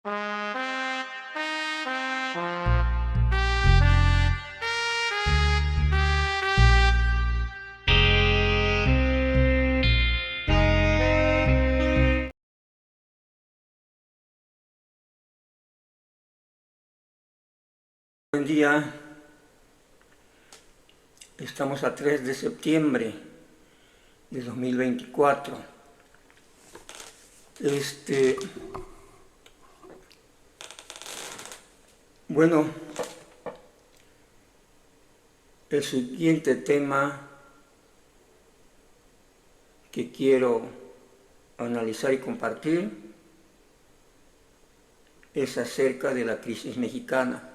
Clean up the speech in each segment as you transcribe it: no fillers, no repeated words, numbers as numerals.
Buen día, estamos a 3 de septiembre de 2024. Bueno, el siguiente tema que quiero analizar y compartir es acerca de la crisis mexicana.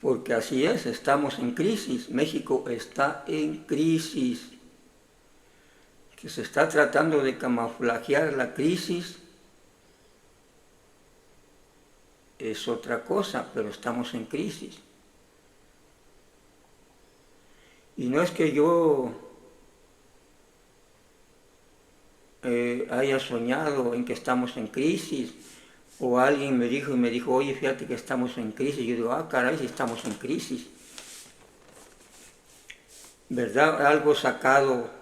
Porque así es, estamos en crisis, México está en crisis, que se está tratando de camuflajear la crisis, es otra cosa, pero estamos en crisis. Y no es que yo haya soñado en que estamos en crisis, o alguien me dijo, oye, fíjate que estamos en crisis. Yo digo, caray, si estamos en crisis. ¿Verdad? Algo sacado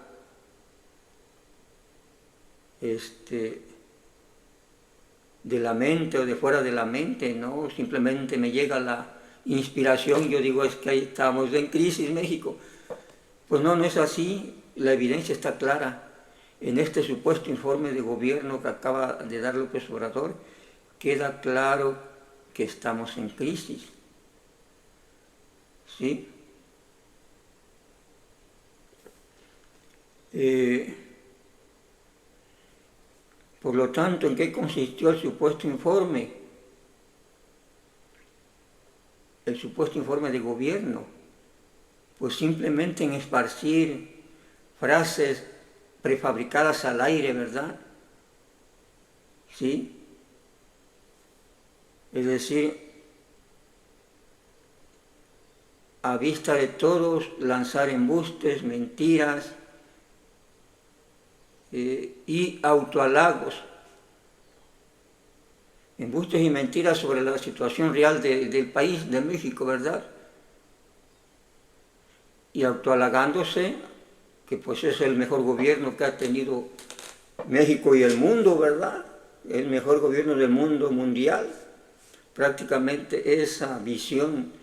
de la mente o de fuera de la mente, ¿no? Simplemente me llega la inspiración y yo digo, es que ahí estamos en crisis, México. Pues no, no es así. La evidencia está clara. En este supuesto informe de gobierno que acaba de dar López Obrador, queda claro que estamos en crisis. ¿Sí? Por lo tanto, ¿en qué consistió el supuesto informe? El supuesto informe de gobierno. Pues simplemente en esparcir frases prefabricadas al aire, ¿verdad? ¿Sí? Es decir, a vista de todos, lanzar embustes, mentiras y autohalagos. Embustes y mentiras sobre la situación real del país, de México, ¿verdad? Y autohalagándose, que pues es el mejor gobierno que ha tenido México y el mundo, ¿verdad? El mejor gobierno del mundo mundial. Prácticamente esa visión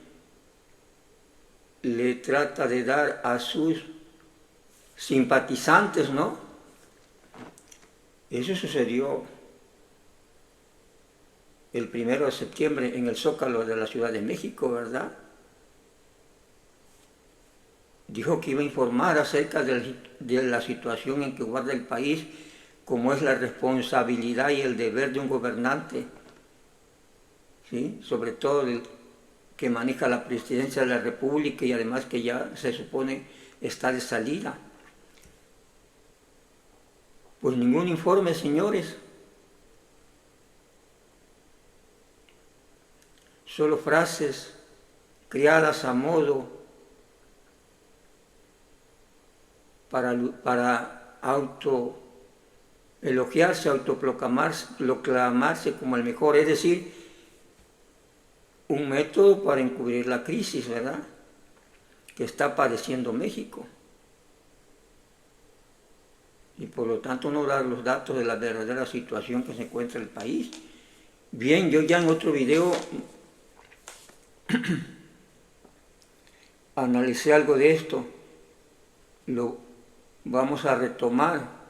le trata de dar a sus simpatizantes, ¿no? Eso sucedió el 1 de septiembre en el Zócalo de la Ciudad de México, ¿verdad? Dijo que iba a informar acerca de la situación en que guarda el país, como es la responsabilidad y el deber de un gobernante, ¿sí? Sobre todo el que maneja la presidencia de la República y además que ya se supone está de salida. Pues ningún informe, señores. Solo frases criadas a modo para autoelogiarse, autoproclamarse como el mejor, es decir, un método para encubrir la crisis, ¿verdad?, que está padeciendo México. Y por lo tanto no dar los datos de la verdadera situación que se encuentra el país. Bien, yo ya en otro video analicé algo de esto, lo vamos a retomar,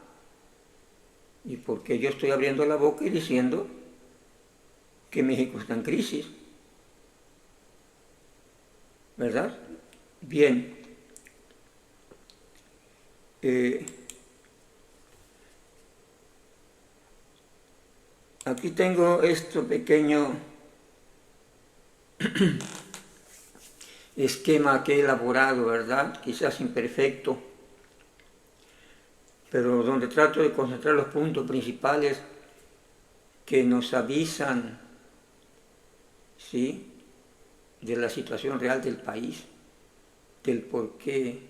y porque yo estoy abriendo la boca y diciendo que México está en crisis, ¿verdad? Bien, aquí tengo este pequeño esquema que he elaborado, ¿verdad? Quizás imperfecto, pero donde trato de concentrar los puntos principales que nos avisan, ¿sí?, de la situación real del país, del por qué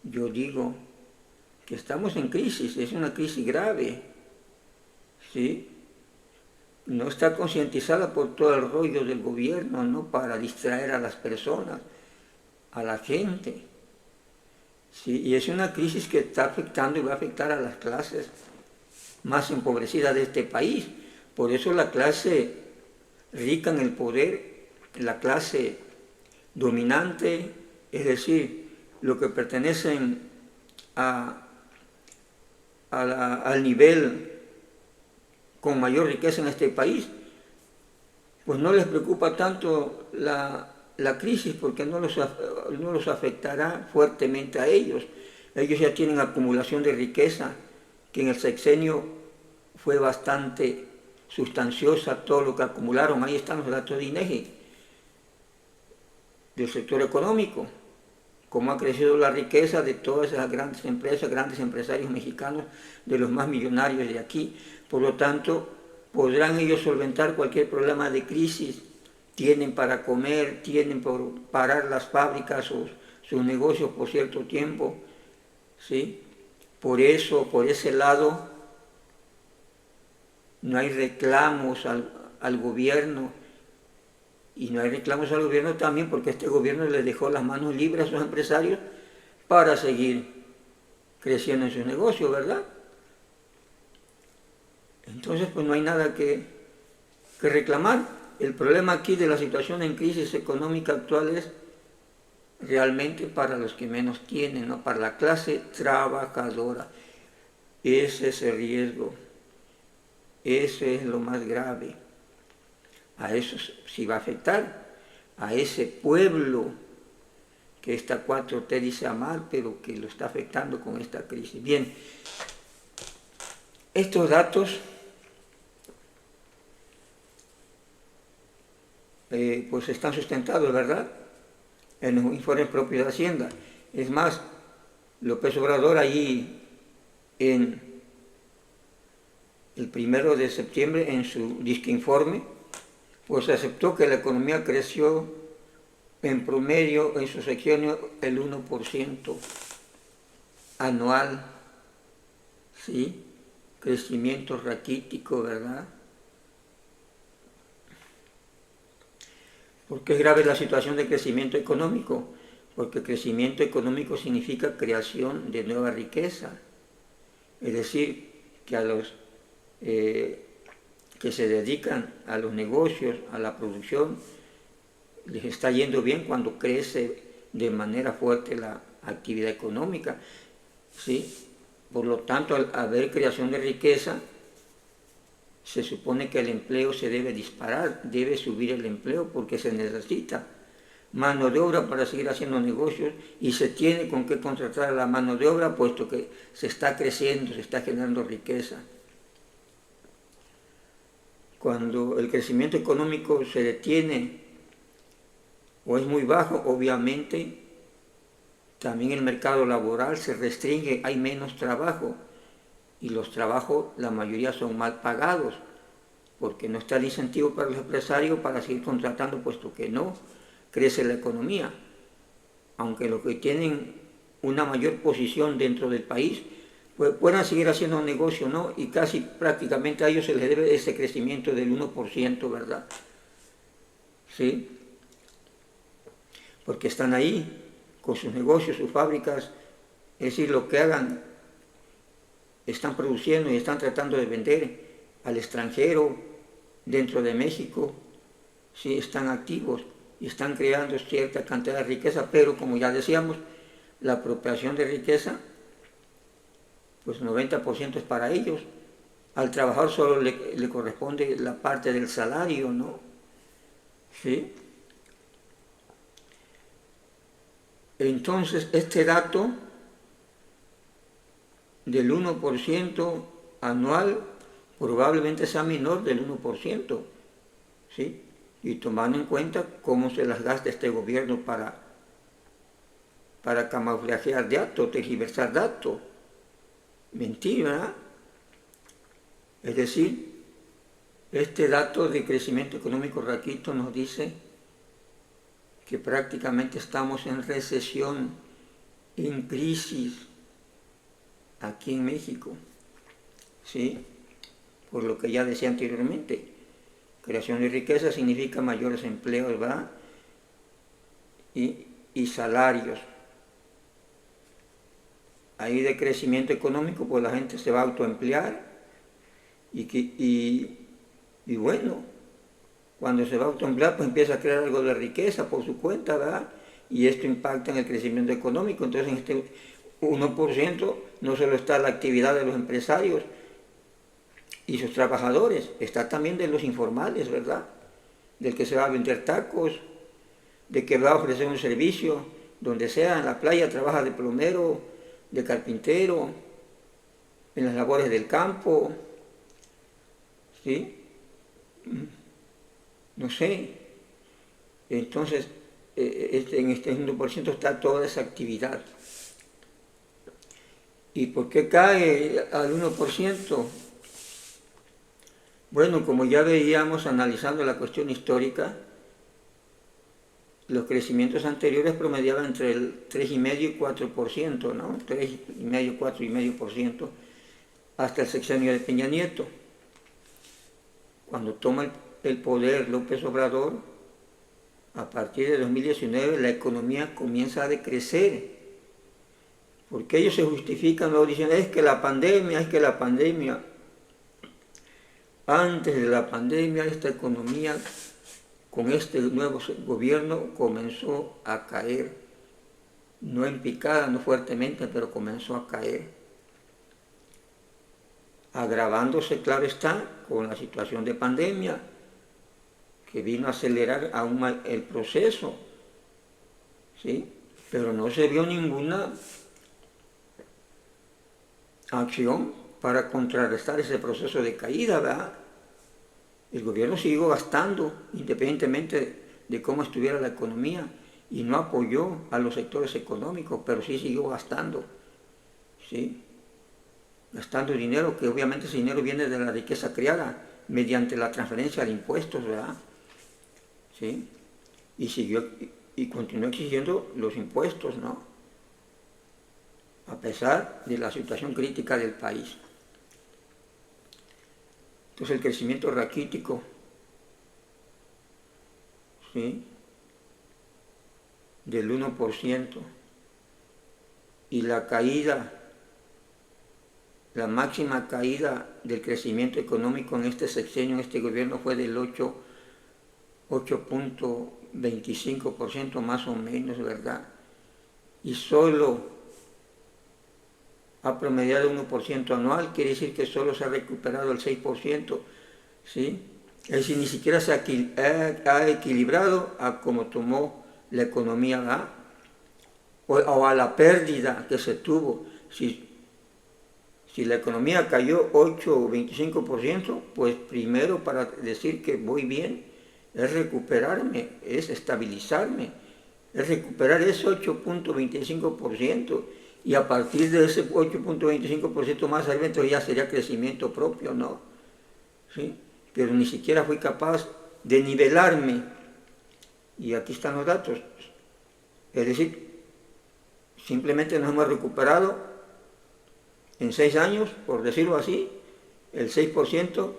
yo digo que estamos en crisis. Es una crisis grave, ¿sí? no está concientizada por todo el rollo del gobierno, ¿no? Para distraer a las personas, a la gente. ¿Sí? Y es una crisis que está afectando y va a afectar a las clases más empobrecidas de este país. Por eso la clase rica en el poder, la clase dominante, es decir, los que pertenecen al nivel con mayor riqueza en este país, pues no les preocupa tanto la crisis porque no los afectará fuertemente a ellos. Ellos ya tienen acumulación de riqueza, que en el sexenio fue bastante sustanciosa todo lo que acumularon. Ahí están los datos de INEGI, del sector económico, cómo ha crecido la riqueza de todas esas grandes empresas, grandes empresarios mexicanos, de los más millonarios de aquí. Por lo tanto, podrán ellos solventar cualquier problema de crisis, tienen para comer, tienen por parar las fábricas o sus negocios por cierto tiempo, ¿sí? Por eso, por ese lado, no hay reclamos al gobierno, y no hay reclamos al gobierno también porque este gobierno les dejó las manos libres a sus empresarios para seguir creciendo en sus negocios, ¿verdad? Entonces, pues no hay nada que reclamar. El problema aquí de la situación en crisis económica actual es realmente para los que menos tienen, ¿no? Para la clase trabajadora. Ese es el riesgo. Eso es lo más grave. A eso sí va a afectar, a ese pueblo que esta 4T dice amar, pero que lo está afectando con esta crisis. Bien, estos datos pues están sustentados, ¿verdad?, en los informes propios de Hacienda. Es más, López Obrador allí en el 1 de septiembre en su disque informe, pues aceptó que la economía creció en promedio en su sexenio el 1% anual, ¿sí? Crecimiento raquítico, ¿verdad? ¿Por qué es grave la situación de crecimiento económico? Porque crecimiento económico significa creación de nueva riqueza. Es decir, que a los que se dedican a los negocios, a la producción, les está yendo bien cuando crece de manera fuerte la actividad económica, ¿sí? Por lo tanto, al haber creación de riqueza, se supone que el empleo se debe disparar, debe subir el empleo porque se necesita mano de obra para seguir haciendo negocios y se tiene con qué contratar a la mano de obra puesto que se está creciendo, se está generando riqueza. Cuando el crecimiento económico se detiene o es muy bajo, obviamente también el mercado laboral se restringe, hay menos trabajo y los trabajos, la mayoría son mal pagados porque no está el incentivo para los empresarios para seguir contratando puesto que no crece la economía. Aunque los que tienen una mayor posición dentro del país pues puedan seguir haciendo negocio, ¿no? Y casi prácticamente a ellos se les debe ese crecimiento del 1%, ¿verdad? ¿Sí? Porque están ahí con sus negocios, sus fábricas, es decir, lo que hagan, están produciendo y están tratando de vender al extranjero, dentro de México, sí, están activos y están creando cierta cantidad de riqueza, pero como ya decíamos, la apropiación de riqueza, pues 90% es para ellos. Al trabajador solo le corresponde la parte del salario, ¿no? ¿Sí? Entonces, este dato del 1% anual probablemente sea menor del 1%, ¿sí? Y tomando en cuenta cómo se las gasta este gobierno para camuflajear datos, tergiversar datos, mentir, ¿verdad? Es decir, este dato de crecimiento económico raquítico nos dice que prácticamente estamos en recesión, en crisis aquí en México, ¿sí? Por lo que ya decía anteriormente, Creación de riqueza significa mayores empleos, ¿verdad? Y salarios. Ahí de crecimiento económico, pues la gente se va a autoemplear y bueno, cuando se va a autoemplear, pues empieza a crear algo de riqueza por su cuenta, ¿verdad? Y esto impacta en el crecimiento económico. Entonces, en este 1% no solo está la actividad de los empresarios y sus trabajadores, está también de los informales, ¿verdad? Del que se va a vender tacos, de que va a ofrecer un servicio, donde sea, en la playa trabaja de plomero, de carpintero, en las labores del campo, ¿sí? No sé. Entonces, en este 1% está toda esa actividad. ¿Y por qué cae al 1%? Bueno, como ya veíamos analizando la cuestión histórica, los crecimientos anteriores promediaban entre el 3,5 y 4%, ¿no? 3,5, 4,5%, hasta el sexenio de Peña Nieto. Cuando toma el poder López Obrador, a partir de 2019 la economía comienza a decrecer, porque ellos se justifican, luego dicen, es que la pandemia, antes de la pandemia esta economía con este nuevo gobierno comenzó a caer, no en picada, no fuertemente, pero comenzó a caer, agravándose, claro está, con la situación de pandemia, que vino a acelerar aún más el proceso, ¿sí? Pero no se vio ninguna acción para contrarrestar ese proceso de caída, ¿verdad? El gobierno siguió gastando, independientemente de cómo estuviera la economía, y no apoyó a los sectores económicos, pero sí siguió gastando, ¿sí? Gastando dinero, que obviamente ese dinero viene de la riqueza creada mediante la transferencia de impuestos, ¿verdad? ¿Sí? Y continuó exigiendo los impuestos, ¿no? A pesar de la situación crítica del país. Entonces el crecimiento raquítico, ¿sí?, del 1%, y la caída, la máxima caída del crecimiento económico en este sexenio, en este gobierno, fue del 8,25% más o menos, ¿verdad? Y solo ha promediado 1% anual, quiere decir que solo se ha recuperado el 6%, ¿sí? Es decir, ni siquiera se ha equilibrado a como tomó la economía, ¿verdad? O a la pérdida que se tuvo. Si la economía cayó 8 o 25%, pues primero, para decir que voy bien, es recuperarme, es estabilizarme, es recuperar ese 8,25%, y a partir de ese 8,25% más arriba, entonces ya sería crecimiento propio, ¿no? ¿Sí? Pero ni siquiera fui capaz de nivelarme, y aquí están los datos. Es decir, simplemente nos hemos recuperado en 6 años, por decirlo así, el 6%,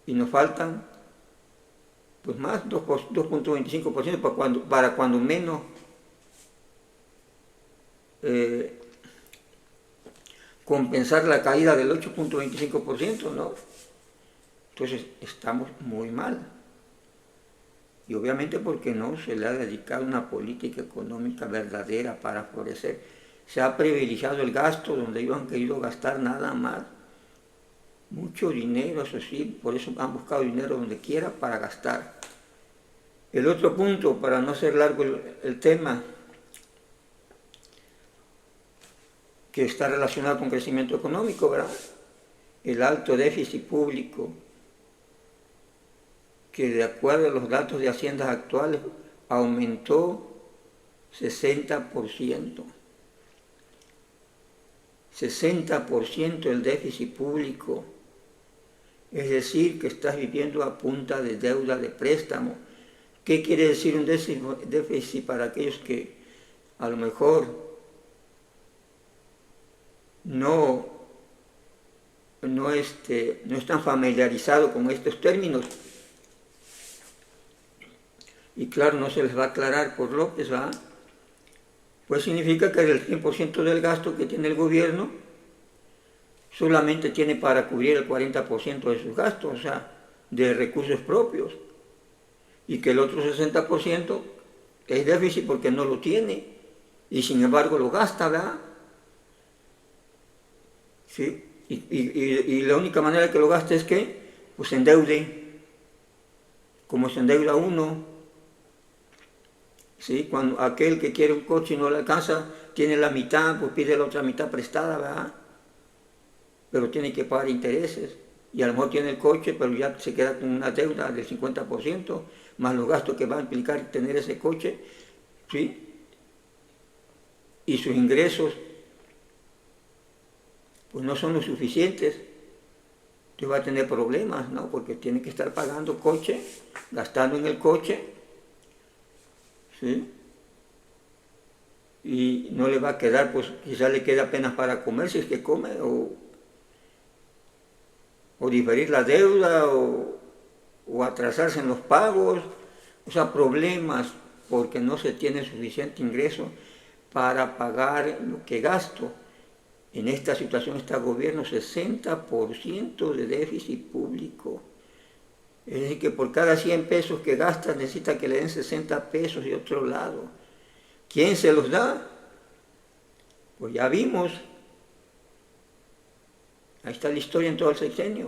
y nos faltan pues más, 2,25% para cuando menos compensar la caída del 8,25%, ¿no? Entonces estamos muy mal. Y obviamente porque no se le ha dedicado una política económica verdadera para florecer. Se ha privilegiado el gasto donde ellos han querido gastar nada más. Mucho dinero, eso sí, por eso han buscado dinero donde quiera para gastar. El otro punto, para no hacer largo el tema, que está relacionado con crecimiento económico, ¿verdad? El alto déficit público, que de acuerdo a los datos de Haciendas actuales aumentó 60%. 60% el déficit público. Es decir, que estás viviendo a punta de deuda de préstamo. ¿Qué quiere decir un déficit para aquellos que a lo mejor no están familiarizados con estos términos? y claro, no se les va a aclarar por López, ¿va? Pues significa que del 100% del gasto que tiene el gobierno, solamente tiene para cubrir el 40% de sus gastos, o sea, de recursos propios, y que el otro 60% es déficit porque no lo tiene, y sin embargo lo gasta, ¿verdad? ¿Sí? Y la única manera que lo gaste es que pues se endeude, como se endeuda uno, ¿sí? Cuando aquel que quiere un coche y no le alcanza, tiene la mitad, pues pide la otra mitad prestada, ¿verdad? Pero tiene que pagar intereses, y a lo mejor tiene el coche, pero ya se queda con una deuda del 50%, más los gastos que va a implicar tener ese coche, ¿sí? Y sus ingresos pues no son lo suficientes, entonces va a tener problemas, ¿no? Porque tiene que estar pagando coche, gastando en el coche, ¿sí? Y no le va a quedar, pues quizás le queda apenas para comer si es que come, o diferir la deuda, o atrasarse en los pagos, o sea, problemas porque no se tiene suficiente ingreso para pagar lo que gasto. En esta situación está el gobierno 60% de déficit público. Es decir, que por cada 100 pesos que gasta necesita que le den 60 pesos de otro lado. ¿Quién se los da? Pues ya vimos. Ahí está la historia en todo el sexenio.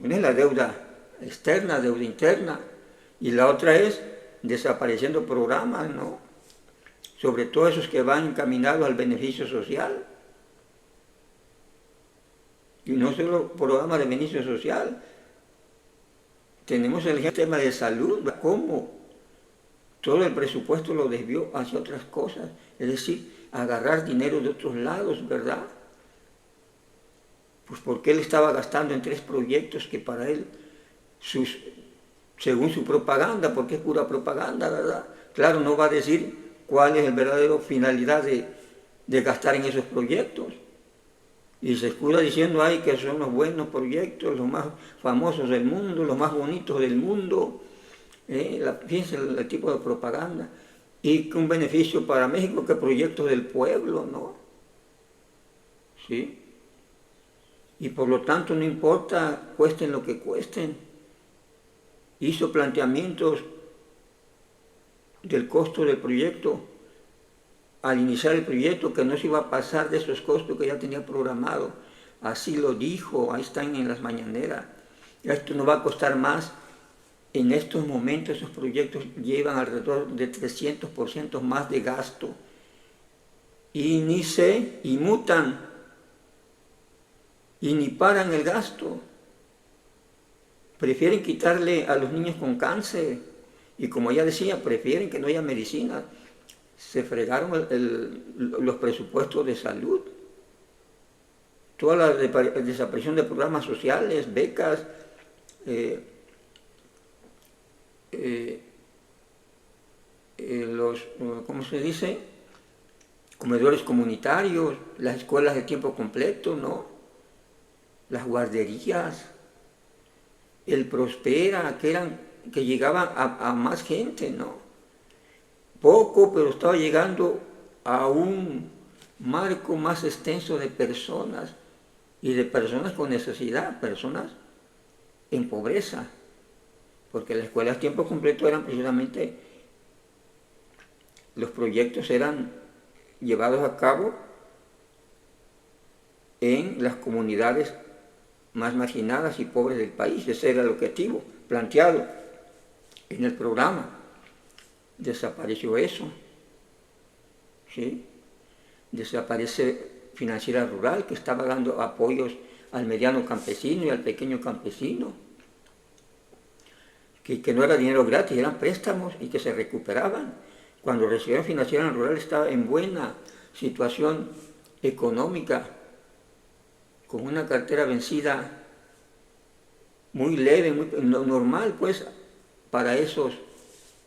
Una es la deuda externa, deuda interna, y la otra es desapareciendo programas, ¿no? Sobre todo esos que van encaminados al beneficio social. Y no solo programas de beneficio social. Tenemos el tema de salud, cómo todo el presupuesto lo desvió hacia otras cosas, es decir, agarrar dinero de otros lados, ¿verdad? Pues porque él estaba gastando en 3 proyectos que para él, según su propaganda, porque es pura propaganda, ¿verdad? Claro, no va a decir cuál es la verdadera finalidad de gastar en esos proyectos. Y se escuda diciendo, ay, que son los buenos proyectos, los más famosos del mundo, los más bonitos del mundo. Fíjense el tipo de propaganda. Y que un beneficio para México, que proyectos del pueblo, ¿no? ¿Sí? Y por lo tanto no importa, cuesten lo que cuesten. Hizo planteamientos del costo del proyecto al iniciar el proyecto, que no se iba a pasar de esos costos que ya tenía programado. Así lo dijo, ahí están en las mañaneras. Esto no va a costar más. En estos momentos esos proyectos llevan alrededor de 300% más de gasto. Y ni se inmutan, y ni paran el gasto. Prefieren quitarle a los niños con cáncer, y como ya decía, prefieren que no haya medicina. Se fregaron los presupuestos de salud. Toda la desaparición de programas sociales, becas, ¿cómo se dice? Comedores comunitarios, las escuelas de tiempo completo, ¿no? Las guarderías, el Prospera, que llegaban a más gente, ¿no? Poco, pero estaba llegando a un marco más extenso de personas, y de personas con necesidad, personas en pobreza, porque las escuelas a tiempo completo eran precisamente, los proyectos eran llevados a cabo en las comunidades más marginadas y pobres del país. Ese era el objetivo planteado en el programa. Desapareció eso, ¿sí? Desaparece Financiera Rural, que estaba dando apoyos al mediano campesino y al pequeño campesino, que no era dinero gratis, eran préstamos y que se recuperaban. Cuando recibieron Financiera Rural estaba en buena situación económica, con una cartera vencida muy leve, muy normal, pues, para esos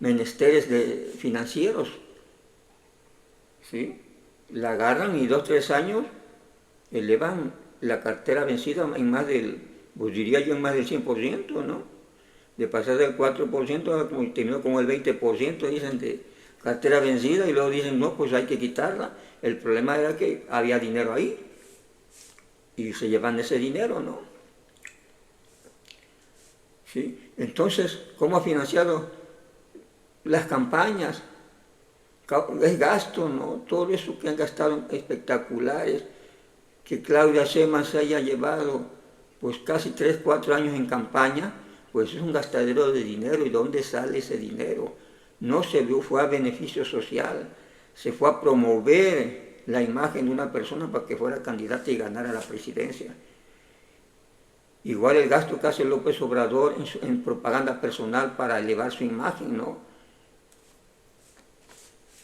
menesteres financieros, ¿sí? La agarran y 2 o 3 años elevan la cartera vencida en más del, pues diría yo, en más del 100%, ¿no? de pasar del 4%, terminó con el 20%, dicen, de cartera vencida, y luego dicen, no, pues hay que quitarla. El problema era que había dinero ahí, y se llevan ese dinero, ¿no? ¿Sí? Entonces, ¿cómo ha financiado las campañas? Es gasto, ¿no? Todo eso que han gastado espectaculares, que Claudia Sheinbaum se haya llevado pues casi 3, 4 años en campaña, pues es un gastadero de dinero. ¿Y dónde sale ese dinero? No se fue a beneficio social, se fue a promover la imagen de una persona para que fuera candidata y ganara la presidencia. Igual el gasto que hace López Obrador en propaganda personal para elevar su imagen, ¿no?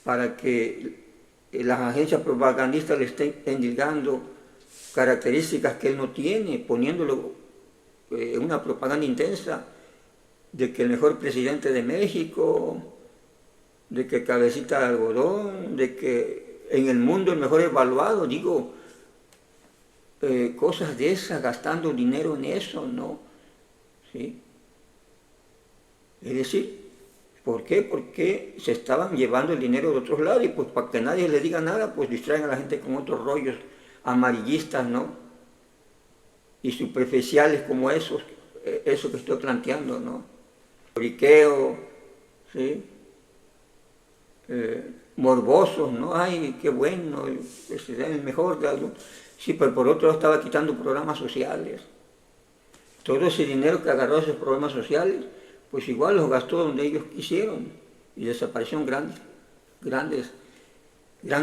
Para que las agencias propagandistas le estén endilgando características que él no tiene, poniéndolo en una propaganda intensa de que el mejor presidente de México, de que cabecita de algodón, de que en el mundo el mejor evaluado, digo, cosas de esas, gastando dinero en eso, ¿no? ¿Sí? Es decir, ¿por qué? Porque se estaban llevando el dinero de otros lados, y pues para que nadie le diga nada, pues distraen a la gente con otros rollos amarillistas, ¿no? Y superficiales como eso que estoy planteando, ¿no? Lloriqueo, ¿sí? Morbosos, ¿no? Ay, qué bueno, el mejor de algo. Sí, pero por otro lado estaba quitando programas sociales. Todo ese dinero que agarró esos programas sociales, pues igual los gastó donde ellos quisieron, y desaparecieron gran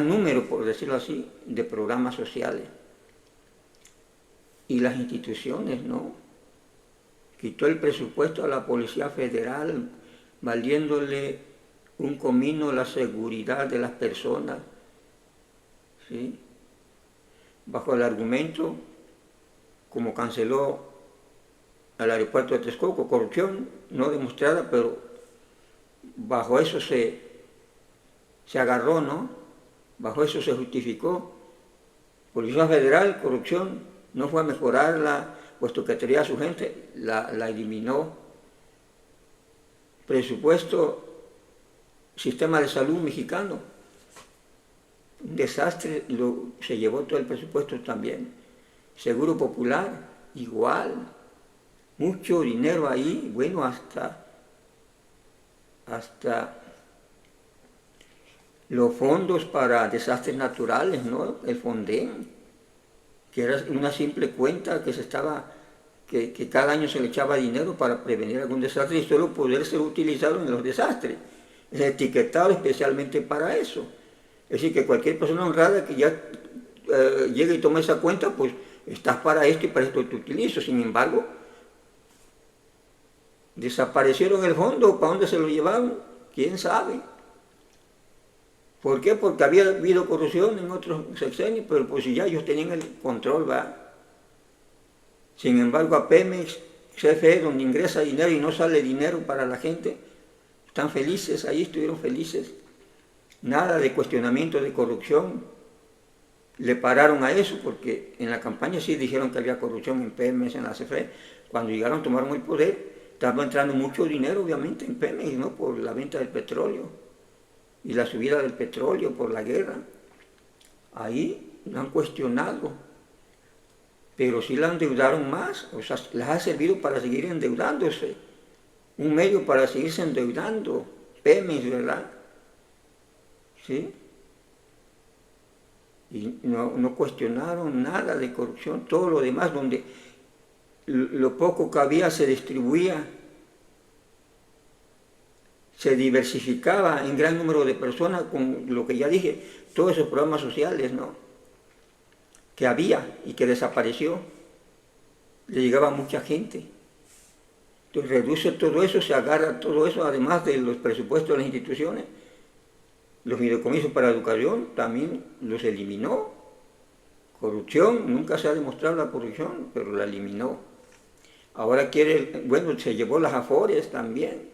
número, por decirlo así, de programas sociales. Y las instituciones, ¿no? Quitó el presupuesto a la Policía Federal, valiéndole un comino la seguridad de las personas, ¿sí? Bajo el argumento, como canceló al aeropuerto de Texcoco, corrupción no demostrada, pero bajo eso se agarró, ¿no? Bajo eso se justificó. Policía Federal, corrupción, no fue a mejorarla, puesto que tenía a su gente, la eliminó. Presupuesto, sistema de salud mexicano, un desastre, se llevó todo el presupuesto también. Seguro Popular, igual, mucho dinero ahí, bueno, hasta los fondos para desastres naturales, ¿no? El Fonden, que era una simple cuenta que cada año se le echaba dinero para prevenir algún desastre y solo poder ser utilizado en los desastres. Es etiquetado especialmente para eso. Es decir, que cualquier persona honrada que ya llegue y tome esa cuenta, pues estás para esto y para esto te utilizo. Sin embargo, desaparecieron el fondo. ¿Para dónde se lo llevaron? ¿Quién sabe? ¿Por qué? Porque había habido corrupción en otros sexenios, pero pues ya ellos tenían el control, ¿va? Sin embargo, a Pemex, CFE, donde ingresa dinero y no sale dinero para la gente, están felices, ahí estuvieron felices. Nada de cuestionamiento de corrupción. Le pararon a eso porque en la campaña sí dijeron que había corrupción en Pemex, en la CFE. Cuando llegaron, tomaron el poder, estaba entrando mucho dinero, obviamente, en Pemex, ¿no? Por la venta del petróleo y la subida del petróleo por la guerra. Ahí no han cuestionado, pero sí la endeudaron más, o sea, les ha servido para seguir endeudándose, un medio para seguirse endeudando, Pemex, ¿verdad? ¿Sí? Y no cuestionaron nada de corrupción, todo lo demás, donde lo poco que había se distribuía, se diversificaba en gran número de personas con lo que ya dije, todos esos programas sociales, ¿no? Que había y que desapareció, le llegaba a mucha gente. Entonces reduce todo eso, se agarra todo eso, además de los presupuestos de las instituciones. Los fideicomisos para educación también los eliminó. Corrupción, nunca se ha demostrado la corrupción, pero la eliminó. Ahora quiere, bueno, se llevó las Afores también.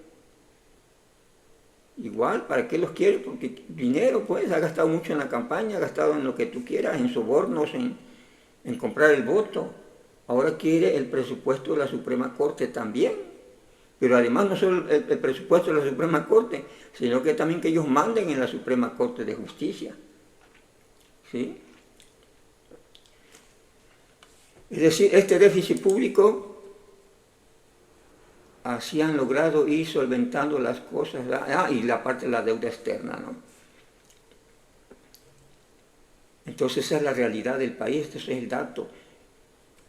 Igual, ¿para qué los quiere? Porque dinero, pues, ha gastado mucho en la campaña, ha gastado en lo que tú quieras, en sobornos, en comprar el voto. Ahora quiere el presupuesto de la Suprema Corte también, Pero además no solo el presupuesto de la Suprema Corte, sino que también que ellos manden en la Suprema Corte de Justicia. ¿Sí? Es decir, este déficit público así han logrado ir solventando las cosas, y la parte de la deuda externa, ¿no? Entonces esa es la realidad del país, este es el dato.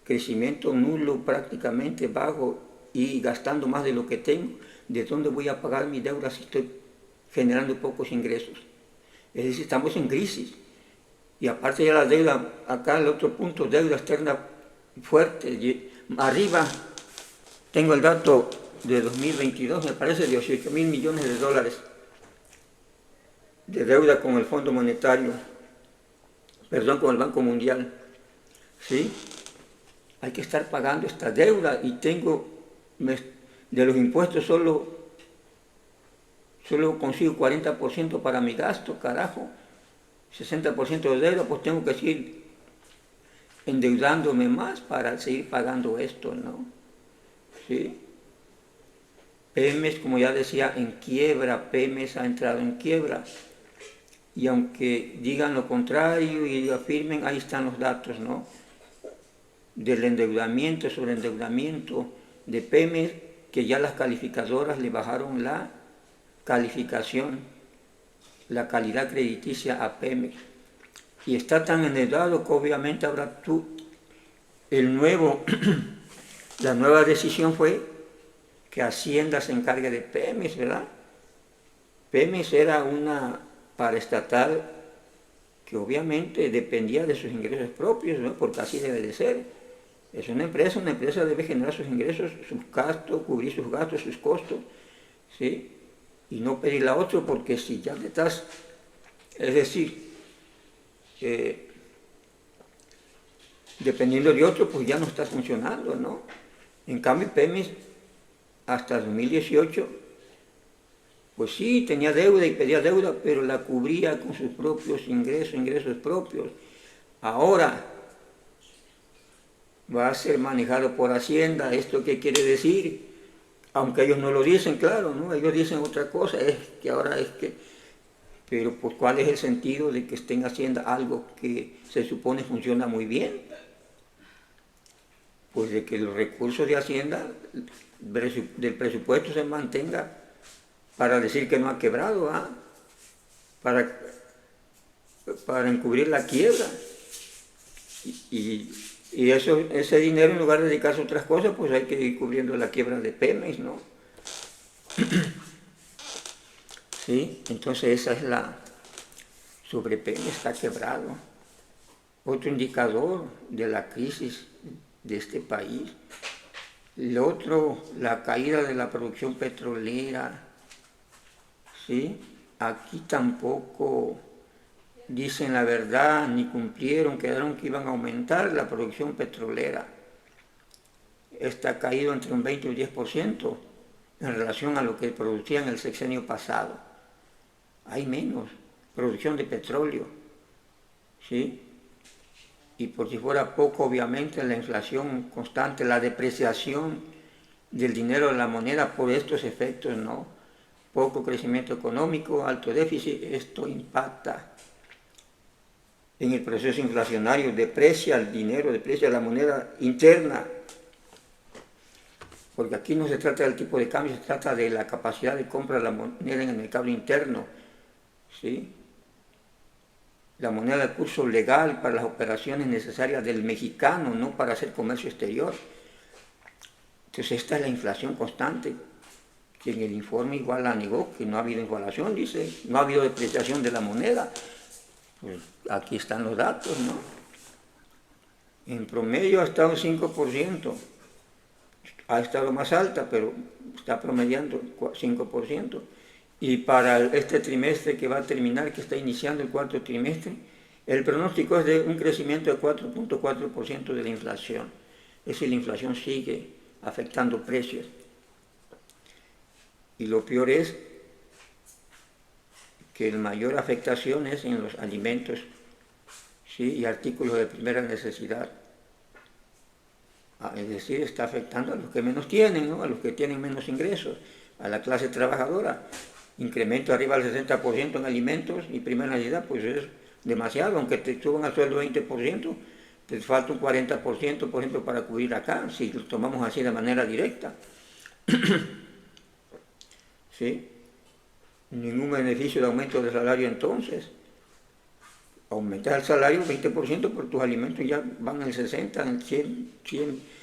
Crecimiento nulo, prácticamente bajo, y gastando más de lo que tengo. ¿De dónde voy a pagar mi deuda si estoy generando pocos ingresos? Es decir, estamos en crisis. Y aparte de la deuda, acá el otro punto, deuda externa fuerte. Arriba tengo el dato de 2022, me parece, de 8.000 millones de dólares de deuda con el Fondo Monetario, perdón, con el Banco Mundial. ¿Sí? Hay que estar pagando esta deuda y tengo, de los impuestos solo consigo 40% para mi gasto, carajo. 60% de deuda, pues tengo que seguir endeudándome más para seguir pagando esto, ¿no? ¿Sí? Pemex, como ya decía, en quiebra. Pemex ha entrado en quiebra. Y aunque digan lo contrario y afirmen, ahí están los datos, ¿no? Del endeudamiento, sobreendeudamiento de Pemex, que ya las calificadoras le bajaron la calificación, la calidad crediticia a Pemex. Y está tan endeudado que obviamente ahora la nueva decisión fue que Hacienda se encargue de Pemex, ¿verdad? Pemex era una paraestatal que obviamente dependía de sus ingresos propios, ¿no? Porque así debe de ser. Es una empresa debe generar sus ingresos, sus gastos, cubrir sus gastos, sus costos, ¿sí? Y no pedirle a otro, porque si ya le estás, es decir, dependiendo de otro, pues ya no está funcionando, ¿no? En cambio, Pemex, hasta 2018, pues sí, tenía deuda y pedía deuda, pero la cubría con sus propios ingresos propios. Ahora va a ser manejado por Hacienda. ¿Esto qué quiere decir? Aunque ellos no lo dicen, claro, ¿no? Ellos dicen otra cosa, pero pues ¿cuál es el sentido de que estén haciendo algo que se supone funciona muy bien? Pues de que los recursos de Hacienda, del presupuesto, se mantenga para decir que no ha quebrado, para encubrir la quiebra. Y ese dinero, en lugar de dedicarse a otras cosas, pues hay que ir cubriendo la quiebra de Pemex, ¿no? ¿Sí? Entonces esa es sobre Pemex, está quebrado. Otro indicador de la crisis de este país. El otro, la caída de la producción petrolera. ¿Sí? Aquí tampoco dicen la verdad, ni cumplieron, quedaron que iban a aumentar la producción petrolera. Esta ha caído entre un 20 y un 10% en relación a lo que producían el sexenio pasado. Hay menos producción de petróleo, ¿sí? Y por si fuera poco, obviamente, la inflación constante, la depreciación del dinero de la moneda por estos efectos, ¿no? Poco crecimiento económico, alto déficit, esto impacta en el proceso inflacionario, deprecia el dinero, deprecia la moneda interna, porque aquí no se trata del tipo de cambio, se trata de la capacidad de compra de la moneda en el mercado interno, ¿sí? La moneda de curso legal para las operaciones necesarias del mexicano, no para hacer comercio exterior. Entonces esta es la inflación constante, que en el informe igual la negó, que no ha habido inflación, dice, no ha habido depreciación de la moneda. Pues aquí están los datos, ¿no? En promedio ha estado 5%, ha estado más alta, pero está promediando 5%. Y para este trimestre que va a terminar, que está iniciando el cuarto trimestre, el pronóstico es de un crecimiento de 4.4% de la inflación. Es decir, la inflación sigue afectando precios. Y lo peor es que la mayor afectación es en los alimentos, ¿sí? Y artículos de primera necesidad. Es decir, está afectando a los que menos tienen, ¿no? A los que tienen menos ingresos, a la clase trabajadora. Incremento arriba del 60% en alimentos y primera necesidad, pues es demasiado, aunque te suban al sueldo 20%, te falta un 40%, por ejemplo, para cubrir acá, si lo tomamos así de manera directa. ¿Sí? Ningún beneficio de aumento de salario entonces. Aumentas el salario 20%, pero tus alimentos ya van al 60, al 100,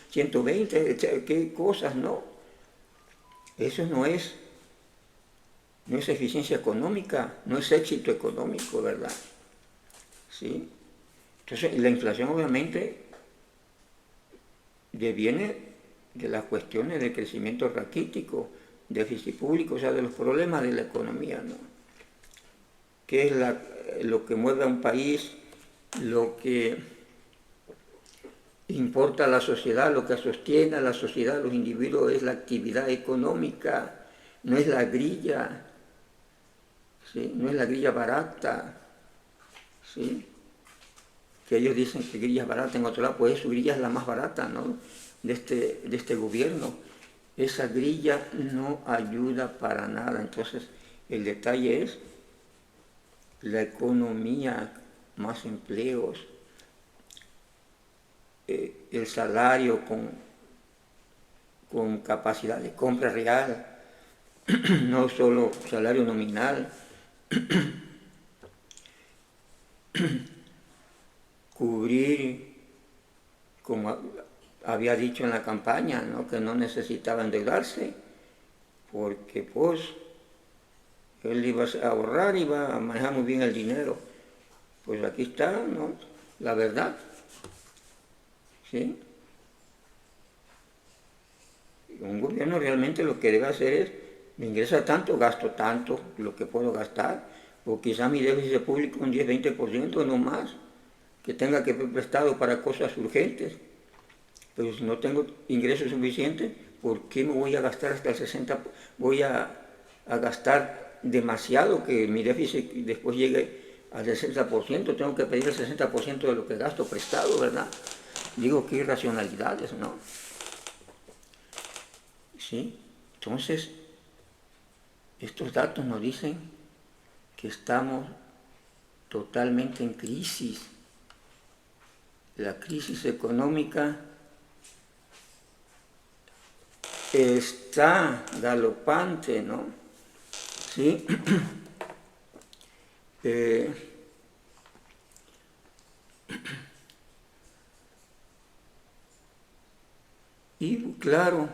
120, qué cosas, ¿no? Eso no es eficiencia económica, no es éxito económico, ¿verdad? ¿Sí? Entonces, la inflación obviamente deviene de las cuestiones del crecimiento raquítico, déficit público, o sea, de los problemas de la economía, ¿no? ¿Qué es lo que mueve a un país, lo que importa a la sociedad, lo que sostiene a la sociedad, a los individuos, es la actividad económica, no es la grilla, ¿sí? No es la grilla barata, ¿sí? Que ellos dicen que grilla es barata en otro lado, pues su grilla es la más barata, ¿no? de este gobierno. Esa grilla no ayuda para nada. Entonces, el detalle es la economía, más empleos, el salario con capacidad de compra real, no solo salario nominal, cubrir, como había dicho en la campaña, ¿no? Que no necesitaba endeudarse, porque pues él iba a ahorrar, iba a manejar muy bien el dinero. Pues aquí está, ¿no? La verdad. ¿Sí? Un gobierno realmente lo que debe hacer es, me ingresa tanto, gasto tanto, lo que puedo gastar, o quizá mi déficit público un 10-20%, no más, que tenga que pedir prestado para cosas urgentes. Pero si no tengo ingresos suficientes, ¿por qué me voy a gastar hasta el 60%? Voy a gastar demasiado, que mi déficit después llegue al 60%, tengo que pedir el 60% de lo que gasto prestado, ¿verdad? Digo, qué irracionalidades, ¿no? ¿Sí? Entonces, estos datos nos dicen que estamos totalmente en crisis. La crisis económica está galopante, ¿no? ¿Sí? Y claro,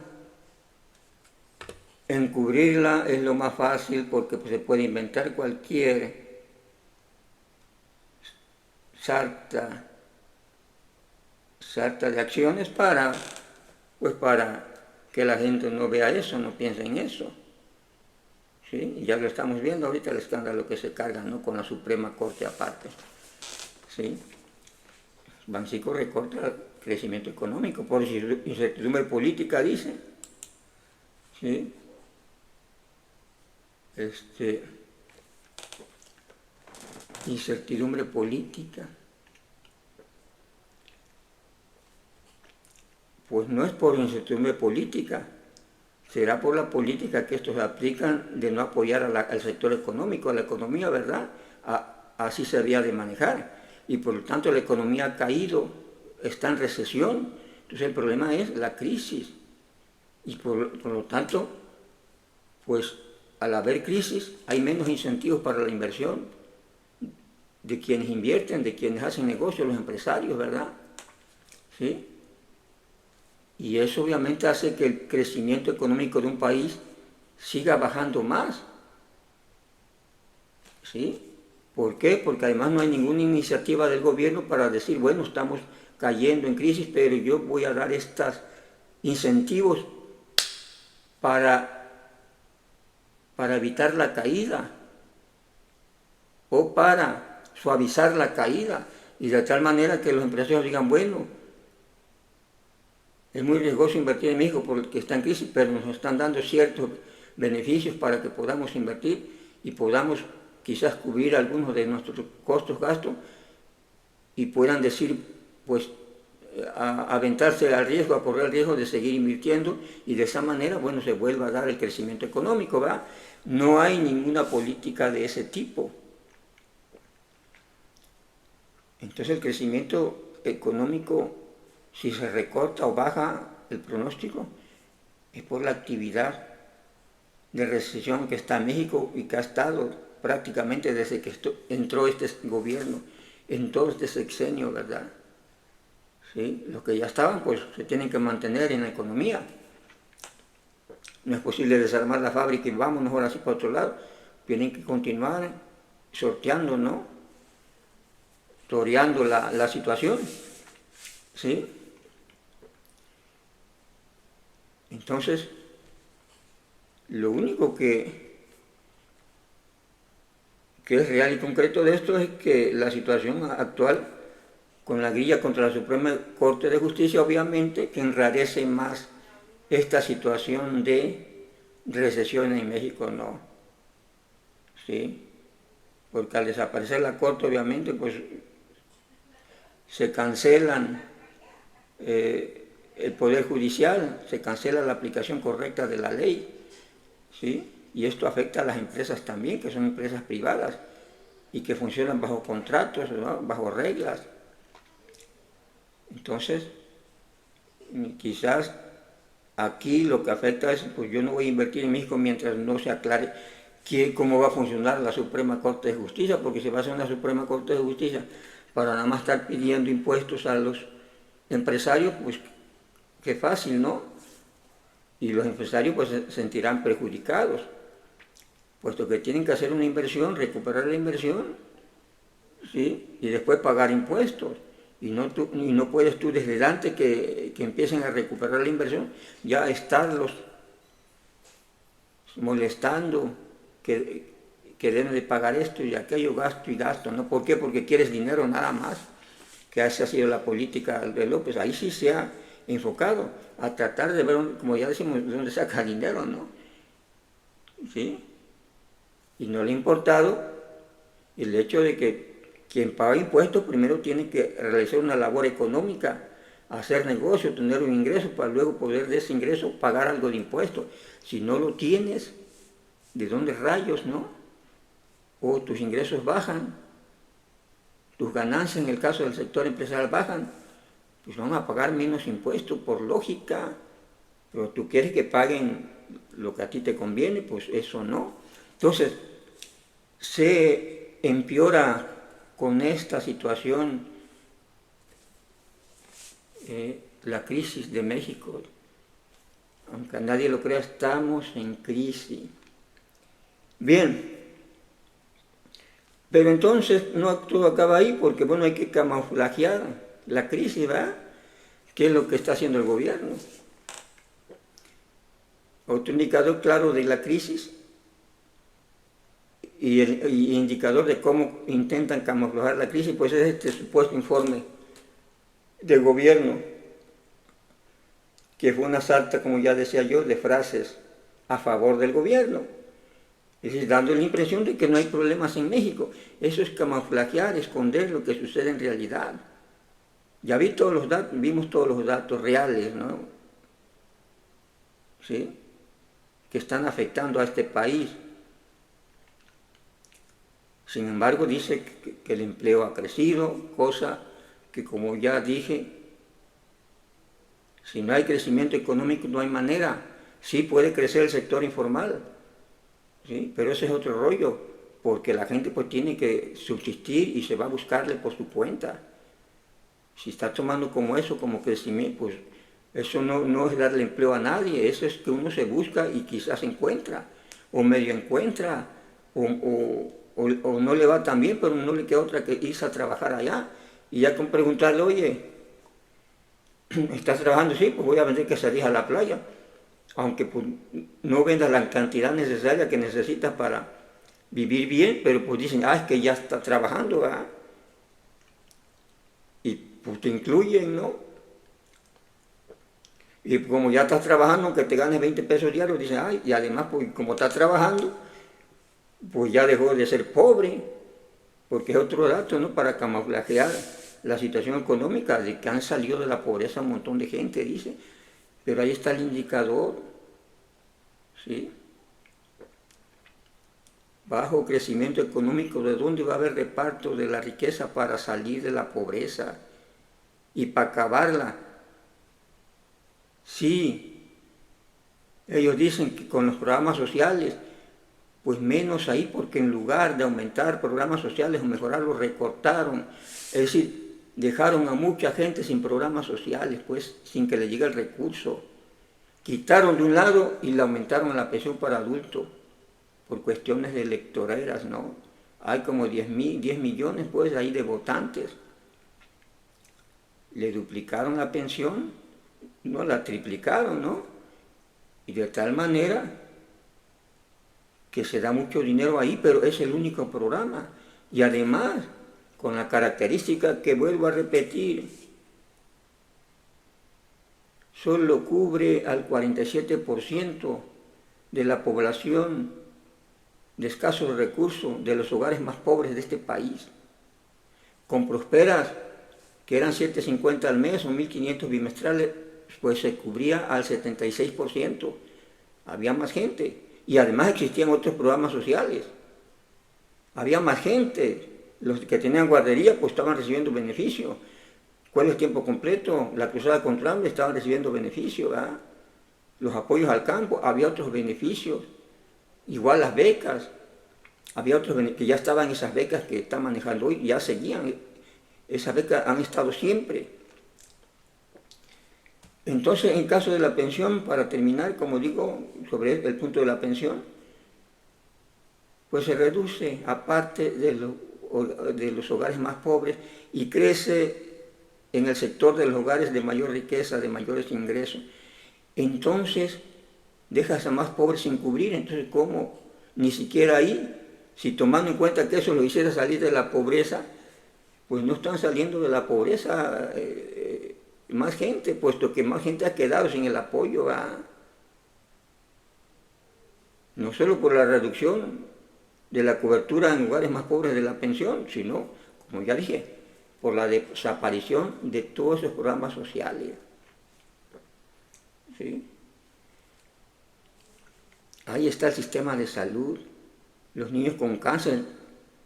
encubrirla es lo más fácil porque pues, se puede inventar cualquier sarta de acciones para que la gente no vea eso, no piense en eso. ¿Sí? Y ya lo estamos viendo ahorita el escándalo que se carga, ¿no? Con la Suprema Corte aparte. ¿Sí? Bancico recorta el crecimiento económico por incertidumbre política, dice. ¿Sí? Incertidumbre política. Pues no es por incertidumbre política, será por la política que estos aplican de no apoyar al sector económico, a la economía, ¿verdad? Así se había de manejar. Y por lo tanto la economía ha caído, está en recesión. Entonces el problema es la crisis. Y por lo tanto, pues al haber crisis hay menos incentivos para la inversión de quienes invierten, de quienes hacen negocios, los empresarios, ¿verdad? ¿Sí? Y eso obviamente hace que el crecimiento económico de un país siga bajando más. ¿Sí? ¿Por qué? Porque además no hay ninguna iniciativa del gobierno para decir, bueno, estamos cayendo en crisis, pero yo voy a dar estos incentivos para evitar la caída o para suavizar la caída y de tal manera que los empresarios digan, bueno, es muy riesgoso invertir en México porque está en crisis, pero nos están dando ciertos beneficios para que podamos invertir y podamos quizás cubrir algunos de nuestros costos, gastos y puedan decir, pues aventarse al riesgo, a correr el riesgo de seguir invirtiendo y de esa manera, bueno, se vuelva a dar el crecimiento económico, ¿verdad? No hay ninguna política de ese tipo. Entonces el crecimiento económico, si se recorta o baja el pronóstico, es por la actividad de recesión que está en México y que ha estado prácticamente desde que entró este gobierno, en todo este sexenio, ¿verdad? ¿Sí? Los que ya estaban, pues se tienen que mantener en la economía. No es posible desarmar la fábrica y vámonos ahora sí para otro lado. Tienen que continuar sorteando, ¿no? Toreando la situación. ¿Sí? Entonces, lo único que es real y concreto de esto es que la situación actual, con la grilla contra la Suprema Corte de Justicia, obviamente, que enrarece más esta situación de recesión en México, ¿no? ¿Sí? Porque al desaparecer la Corte, obviamente, pues se cancelan el Poder Judicial, se cancela la aplicación correcta de la ley, ¿sí? Y esto afecta a las empresas también, que son empresas privadas y que funcionan bajo contratos, ¿no? Bajo reglas. Entonces, quizás aquí lo que afecta es, pues yo no voy a invertir en México mientras no se aclare cómo va a funcionar la Suprema Corte de Justicia, porque si va a ser una Suprema Corte de Justicia para nada más estar pidiendo impuestos a los empresarios, pues qué fácil, ¿no? Y los empresarios pues se sentirán perjudicados, puesto que tienen que hacer una inversión, recuperar la inversión, ¿sí? Y después pagar impuestos. Y no puedes tú desde antes que empiecen a recuperar la inversión, ya estarlos molestando, que deben de pagar esto y aquello, gasto y gasto, ¿no? ¿Por qué? Porque quieres dinero nada más, que esa ha sido la política de López. Ahí sí se ha enfocado a tratar de ver, como ya decimos, de dónde saca dinero, ¿no? ¿Sí? Y no le ha importado el hecho de que quien paga impuestos primero tiene que realizar una labor económica, hacer negocio, tener un ingreso para luego poder de ese ingreso pagar algo de impuestos. Si no lo tienes, ¿de dónde rayos, no? O tus ingresos bajan, tus ganancias en el caso del sector empresarial bajan, pues van a pagar menos impuestos por lógica, pero tú quieres que paguen lo que a ti te conviene, pues eso no. Entonces, se empeora con esta situación la crisis de México. Aunque a nadie lo crea, estamos en crisis. Bien, pero entonces no todo acaba ahí, porque bueno, hay que camuflajear la crisis, ¿verdad? ¿Qué es lo que está haciendo el gobierno? Otro indicador claro de la crisis y el indicador de cómo intentan camuflajear la crisis, pues es este supuesto informe del gobierno, que fue una sarta, como ya decía yo, de frases a favor del gobierno. Es decir, dando la impresión de que no hay problemas en México. Eso es camuflajear, esconder lo que sucede en realidad. Ya vimos todos los datos reales, ¿no? ¿Sí? Que están afectando a este país. Sin embargo, dice que el empleo ha crecido, cosa que, como ya dije, si no hay crecimiento económico no hay manera. Sí puede crecer el sector informal, ¿sí? Pero ese es otro rollo, porque la gente pues tiene que subsistir y se va a buscarle por su cuenta. Si está tomando como eso, como crecimiento, pues eso no es darle empleo a nadie, eso es que uno se busca y quizás encuentra, o medio encuentra, o no le va tan bien, pero no le queda otra que irse a trabajar allá. Y ya con preguntarle, oye, ¿estás trabajando? Sí, pues voy a vender quesadillas a la playa, aunque pues, no vendas la cantidad necesaria que necesitas para vivir bien, pero pues dicen, es que ya está trabajando, ¿verdad? Y pues te incluyen, ¿no? Y como ya estás trabajando, aunque te ganes 20 pesos diarios, dicen, y además, pues como estás trabajando, pues ya dejó de ser pobre, porque es otro dato, ¿no? Para camuflajear la situación económica, de que han salido de la pobreza un montón de gente, dice. Pero ahí está el indicador, ¿sí? Bajo crecimiento económico, ¿de dónde va a haber reparto de la riqueza para salir de la pobreza y para acabarla? Sí, ellos dicen que con los programas sociales, pues menos ahí, porque en lugar de aumentar programas sociales o mejorarlos, recortaron. Es decir, dejaron a mucha gente sin programas sociales, pues sin que le llegue el recurso. Quitaron de un lado y le aumentaron la pensión para adultos por cuestiones de electoreras, ¿no? Hay como 10 millones, pues, ahí de votantes. Le duplicaron la pensión, no la triplicaron, ¿no? Y de tal manera que se da mucho dinero ahí, pero es el único programa. Y además, con la característica que vuelvo a repetir, solo cubre al 47% de la población de escasos recursos de los hogares más pobres de este país. Con Prosperas, que eran 7.50 al mes o 1.500 bimestrales, pues se cubría al 76%. Había más gente. Y además existían otros programas sociales. Había más gente. Los que tenían guardería pues estaban recibiendo beneficios. Escuelas tiempo completo, la cruzada contra hambre estaban recibiendo beneficios, ¿verdad? Los apoyos al campo, había otros beneficios. Igual las becas. Había otros que ya estaban esas becas que están manejando hoy, ya seguían. Esas becas han estado siempre. Entonces, en caso de la pensión, para terminar, como digo, sobre el punto de la pensión, pues se reduce aparte de los hogares más pobres y crece en el sector de los hogares de mayor riqueza, de mayores ingresos. Entonces, dejas a más pobres sin cubrir. Entonces, ¿cómo? Ni siquiera ahí, si tomando en cuenta que eso lo hiciera salir de la pobreza, pues no están saliendo de la pobreza más gente, puesto que más gente ha quedado sin el apoyo, ¿verdad? No solo por la reducción de la cobertura en lugares más pobres de la pensión, sino, como ya dije, por la desaparición de todos esos programas sociales. ¿Sí? Ahí está el sistema de salud. Los niños con cáncer,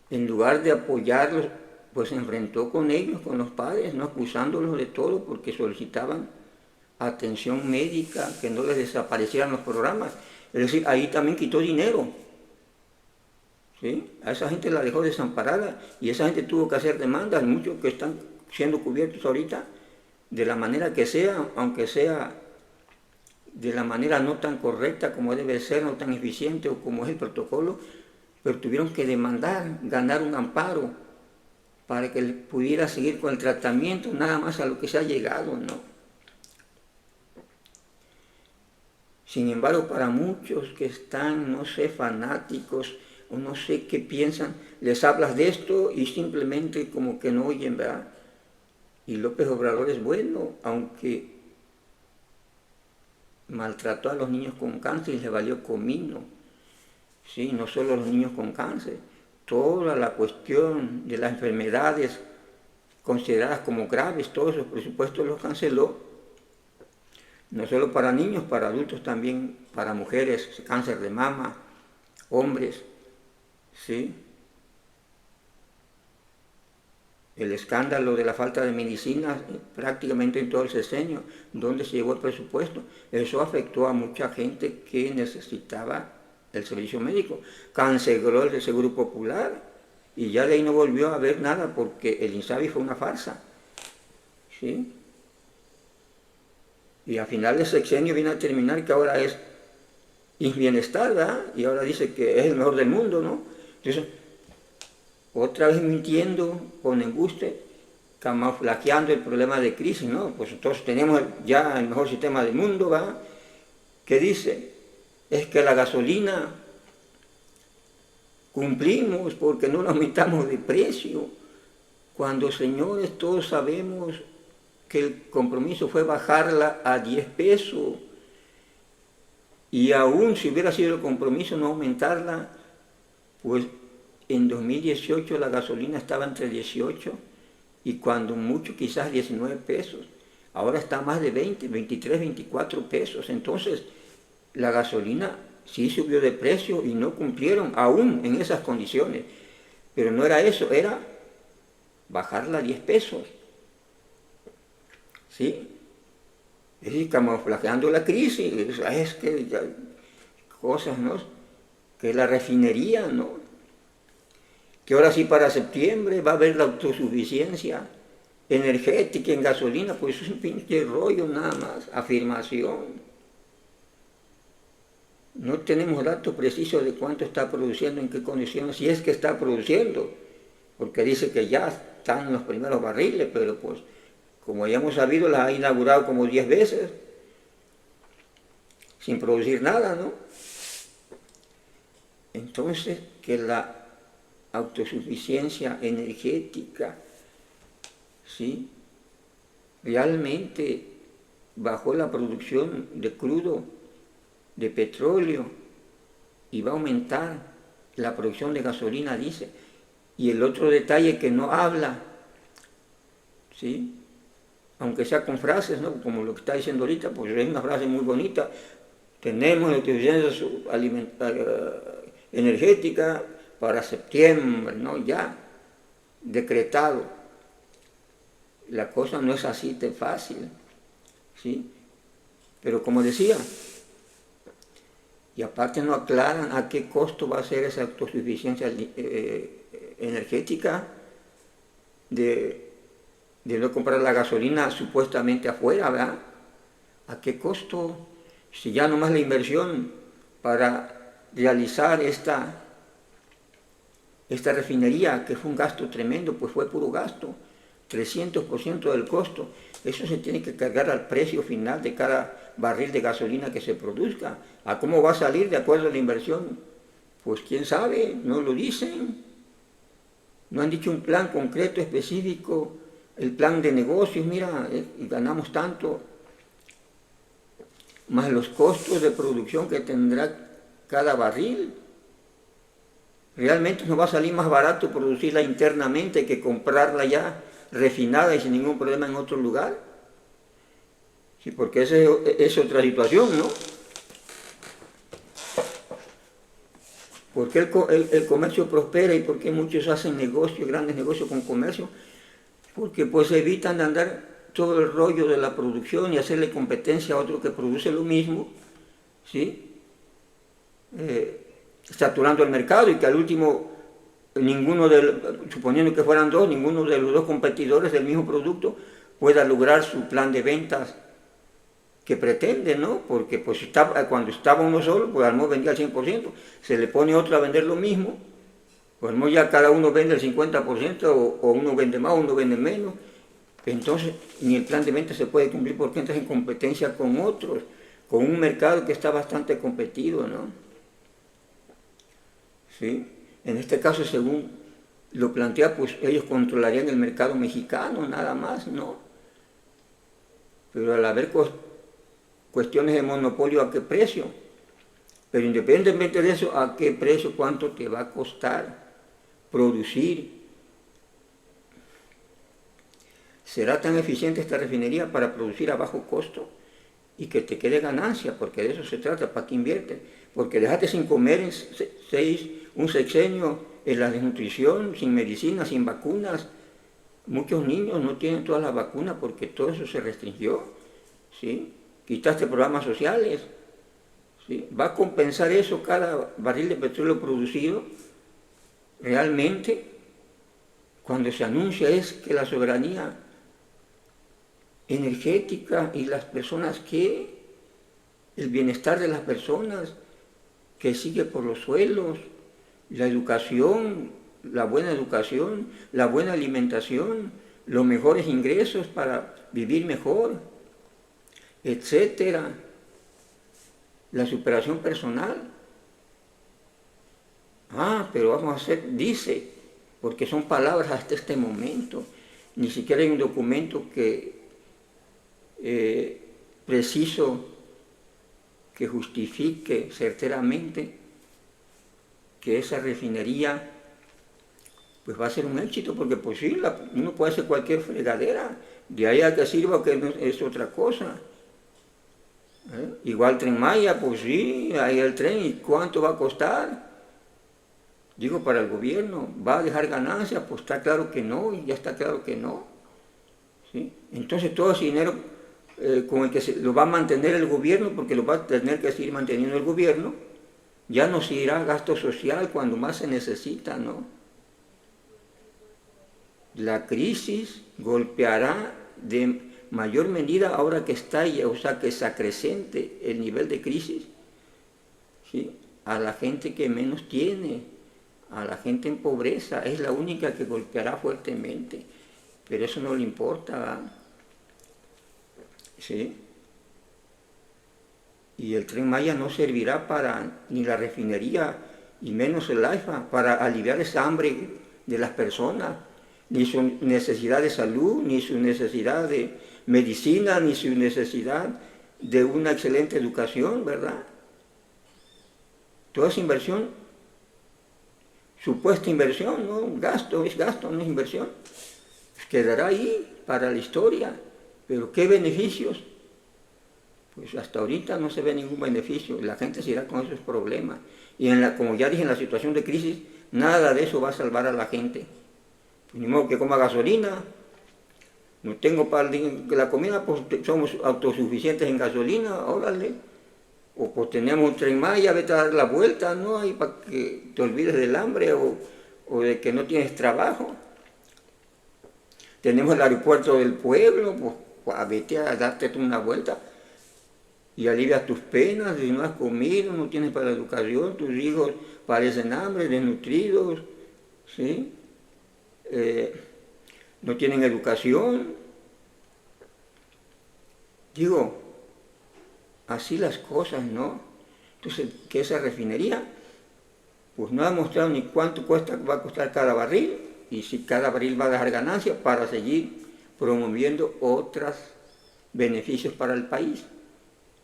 en lugar de apoyarlos, pues se enfrentó con ellos, con los padres, no acusándolos de todo porque solicitaban atención médica, que no les desaparecieran los programas. Es decir, ahí también quitó dinero. ¿Sí? A esa gente la dejó desamparada y esa gente tuvo que hacer demandas, muchos que están siendo cubiertos ahorita de la manera que sea, aunque sea de la manera no tan correcta como debe ser, no tan eficiente o como es el protocolo, pero tuvieron que demandar, ganar un amparo para que pudiera seguir con el tratamiento, nada más a lo que se ha llegado, ¿no? Sin embargo, para muchos que están, no sé, fanáticos, o no sé qué piensan, les hablas de esto y simplemente como que no oyen, ¿verdad? Y López Obrador es bueno, aunque maltrató a los niños con cáncer y le valió comino. Sí, no solo a los niños con cáncer, toda la cuestión de las enfermedades consideradas como graves, todos esos presupuestos los canceló, no solo para niños, para adultos también, para mujeres, cáncer de mama, hombres, ¿sí? El escándalo de la falta de medicinas prácticamente en todo el sexenio, donde se llevó el presupuesto, eso afectó a mucha gente que necesitaba el servicio médico. Canceló el Seguro Popular y ya de ahí no volvió a haber nada porque el INSABI fue una farsa. ¿Sí? Y a final de sexenio viene a terminar que ahora es Bienestar, ¿verdad? Y ahora dice que es el mejor del mundo, ¿no? Entonces, otra vez mintiendo con embuste, camuflajeando el problema de crisis, ¿no? Pues entonces tenemos ya el mejor sistema del mundo, ¿va? ¿Qué dice? Es que la gasolina cumplimos porque no la aumentamos de precio. Cuando, señores, todos sabemos que el compromiso fue bajarla a 10 pesos. Y aún si hubiera sido el compromiso no aumentarla, pues en 2018 la gasolina estaba entre 18 y cuando mucho quizás 19 pesos. Ahora está más de 20, 23, 24 pesos. Entonces, la gasolina sí subió de precio y no cumplieron aún en esas condiciones. Pero no era eso, era bajarla a 10 pesos. ¿Sí? Es decir, camuflajeando la crisis. Es que ya, cosas, ¿no? Que la refinería, ¿no? Que ahora sí para septiembre va a haber la autosuficiencia energética en gasolina, pues es un pinche rollo nada más, afirmación. No tenemos datos precisos de cuánto está produciendo, en qué condiciones, si es que está produciendo, porque dice que ya están los primeros barriles, pero pues como ya hemos sabido, las ha inaugurado como 10 veces, sin producir nada, ¿no? Entonces, que la autosuficiencia energética, ¿sí? Realmente bajó la producción de crudo, de petróleo, y va a aumentar la producción de gasolina, dice. Y el otro detalle que no habla, ¿sí? Aunque sea con frases, ¿no? Como lo que está diciendo ahorita, pues es una frase muy bonita. Tenemos la autosuficiencia energética para septiembre, ¿no? Ya, decretado. La cosa no es así de fácil, ¿sí? Pero como decía, y aparte no aclaran a qué costo va a ser esa autosuficiencia energética de no comprar la gasolina supuestamente afuera, ¿verdad? ¿A qué costo? Si ya nomás la inversión para realizar esta refinería, que fue un gasto tremendo, pues fue puro gasto, 300% del costo. Eso se tiene que cargar al precio final de cada barril de gasolina que se produzca. ¿A cómo va a salir de acuerdo a la inversión? Pues quién sabe, no lo dicen. No han dicho un plan concreto, específico, el plan de negocios, mira, ganamos tanto, más los costos de producción que tendrá cada barril. Realmente nos va a salir más barato producirla internamente que comprarla ya refinada y sin ningún problema en otro lugar. Sí, porque esa es otra situación, ¿no? ¿Por qué el comercio prospera y por qué muchos hacen negocios, grandes negocios con comercio? Porque pues evitan de andar todo el rollo de la producción y hacerle competencia a otro que produce lo mismo, ¿sí? Saturando el mercado y que al último, suponiendo que fueran dos, ninguno de los dos competidores del mismo producto pueda lograr su plan de ventas que pretende, ¿no? Porque pues cuando estaba uno solo, pues al vendía al 100%, se le pone otro a vender lo mismo, pues ya cada uno vende el 50% o uno vende más, uno vende menos, entonces ni el plan de venta se puede cumplir porque entras en competencia con otros, con un mercado que está bastante competido, ¿no? ¿Sí? En este caso, según lo plantea, pues ellos controlarían el mercado mexicano, nada más, ¿no? Pero al haber cuestiones de monopolio, ¿a qué precio? Pero independientemente de eso, ¿a qué precio? ¿Cuánto te va a costar producir? ¿Será tan eficiente esta refinería para producir a bajo costo y que te quede ganancia? Porque de eso se trata, ¿para qué inviertes? Porque dejaste sin comer un sexenio en la desnutrición, sin medicina, sin vacunas. Muchos niños no tienen todas las vacunas porque todo eso se restringió, ¿sí? Quitaste programas sociales, ¿sí? ¿Va a compensar eso cada barril de petróleo producido? Realmente, cuando se anuncia es que la soberanía energética y las personas el bienestar de las personas que sigue por los suelos, la educación, la buena educación, la buena alimentación, los mejores ingresos para vivir mejor, etcétera, la superación personal. Pero vamos a hacer, dice, porque son palabras hasta este momento, ni siquiera hay un documento preciso que justifique certeramente que esa refinería pues va a ser un éxito, porque pues sí, uno puede hacer cualquier fregadera, de ahí a que sirva que es otra cosa. Igual Tren Maya, pues sí, ahí el tren, ¿y cuánto va a costar? Digo, para el gobierno, ¿va a dejar ganancias? Pues está claro que no, y ya está claro que no. ¿Sí? Entonces todo ese dinero con el que lo va a mantener el gobierno, porque lo va a tener que seguir manteniendo el gobierno, ya no se irá a gasto social cuando más se necesita, ¿no? La crisis golpeará de mayor medida ahora que está, o sea, que se acrecente el nivel de crisis, ¿sí? A la gente que menos tiene, a la gente en pobreza, es la única que golpeará fuertemente, pero eso no le importa, ¿verdad? ¿Sí? Y el Tren Maya no servirá para ni la refinería, y menos el AIFA, para aliviar esa hambre de las personas, ni su necesidad de salud, ni su necesidad de medicina, ni su necesidad de una excelente educación, ¿verdad? Toda esa inversión, supuesta inversión, ¿no? Gasto, es gasto, no es inversión. Pues quedará ahí para la historia, pero ¿qué beneficios? Pues hasta ahorita no se ve ningún beneficio, la gente se irá con esos problemas. Y como ya dije, en la situación de crisis, nada de eso va a salvar a la gente. Pues ni modo que coma gasolina, no tengo para la comida, pues somos autosuficientes en gasolina, órale. O pues tenemos un Tren Maya, vete a dar la vuelta, ¿no? Ahí para que te olvides del hambre o de que no tienes trabajo. Tenemos el aeropuerto del pueblo, pues vete a darte una vuelta y alivias tus penas, si no has comido, no tienes para la educación, tus hijos padecen hambre, desnutridos, ¿sí? No tienen educación. Digo, así las cosas, ¿no? Entonces, que esa refinería, pues no ha mostrado ni cuánto va a costar cada barril, y si cada barril va a dejar ganancias para seguir promoviendo otros beneficios para el país.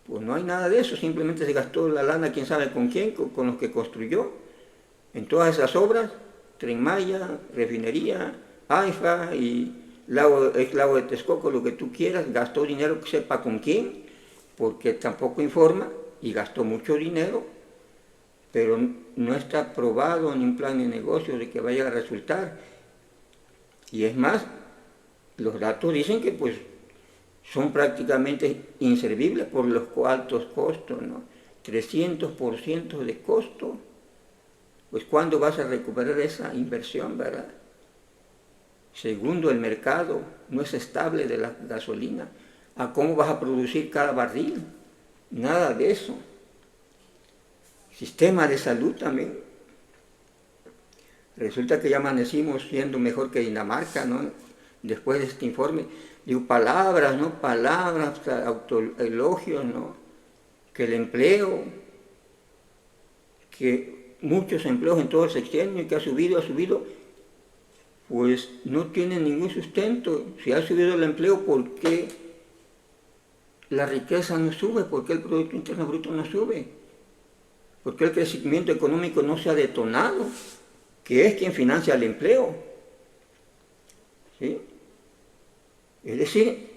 Pues no hay nada de eso, simplemente se gastó la lana, quién sabe con quién, con los que construyó. En todas esas obras, Tren Maya, refinería, AIFA y lago de Texcoco, lo que tú quieras, gastó dinero que sepa con quién, porque tampoco informa, y gastó mucho dinero, pero no está probado ni un plan de negocio de que vaya a resultar. Y es más, los datos dicen que pues son prácticamente inservibles por los altos costos, ¿no? 300% de costo. Pues ¿cuándo vas a recuperar esa inversión, verdad? Segundo, el mercado no es estable de la gasolina. ¿A cómo vas a producir cada barril? Nada de eso. Sistema de salud también. Resulta que ya amanecimos siendo mejor que Dinamarca, ¿no? Después de este informe. Digo, palabras, ¿no? Palabras, autoelogios, ¿no? Que el empleo, que muchos empleos en todo el sexenio, que ha subido, pues no tiene ningún sustento. Si ha subido el empleo, ¿por qué la riqueza no sube? ¿Por qué el Producto Interno Bruto no sube? ¿Por qué el crecimiento económico no se ha detonado? Que es quien financia el empleo. ¿Sí? Es decir,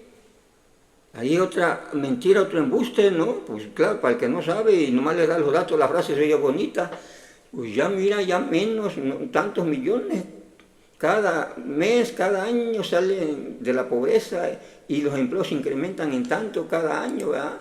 hay otra mentira, otro embuste, ¿no? Pues claro, para el que no sabe y nomás le da los datos, la frase se oye bonita, pues ya mira, ya menos, no, tantos millones. Cada mes, cada año salen de la pobreza y los empleos se incrementan en tanto cada año, ¿verdad?